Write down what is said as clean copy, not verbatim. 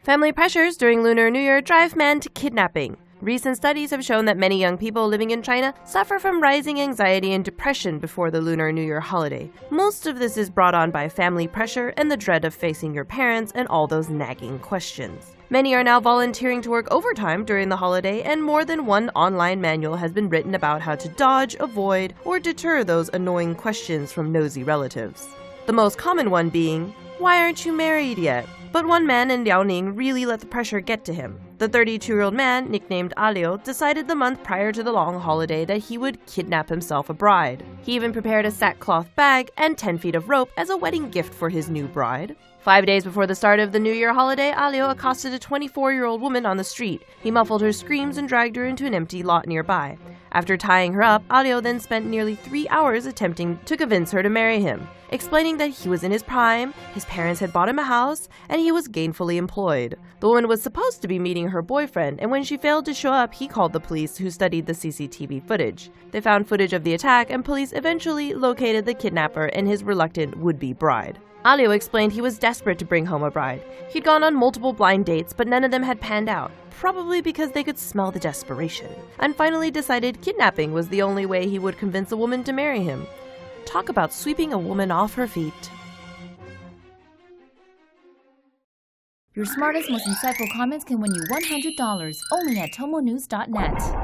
Family pressures during Lunar New Year drive man to kidnapping. Recent studies have shown that many young people living in China suffer from rising anxiety and depression before the Lunar New Year holiday. Most of this is brought on by family pressure and the dread of facing your parents and all those nagging questions. Many are now volunteering to work overtime during the holiday, and more than one online manual has been written about how to dodge, avoid, or deter those annoying questions from nosy relatives. The most common one being, "Why aren't you married yet?" But one man in Liaoning really let the pressure get to him. The 32-year-old man, nicknamed A-Liu, decided the month prior to the long holiday that he would kidnap himself a bride. He even prepared a sackcloth bag and 10 feet of rope as a wedding gift for his new bride. 5 days before the start of the New Year holiday, A-Liu accosted a 24-year-old woman on the street. He muffled her screams and dragged her into an empty lot nearby. After tying her up, A-Liu then spent nearly 3 hours attempting to convince her to marry him, explaining that he was in his prime, his parents had bought him a house, and he was gainfully employed. The woman was supposed to be meeting her boyfriend, and when she failed to show up, he called the police, who studied the CCTV footage. They found footage of the attack, and police eventually located the kidnapper and his reluctant would-be bride. A-Liu explained he was desperate to bring home a bride. He'd gone on multiple blind dates, but none of them had panned out, probably because they could smell the desperation, and finally decided kidnapping was the only way he would convince a woman to marry him. Talk about sweeping a woman off her feet. Your smartest, most insightful comments can win you $100 only at TomoNews.net.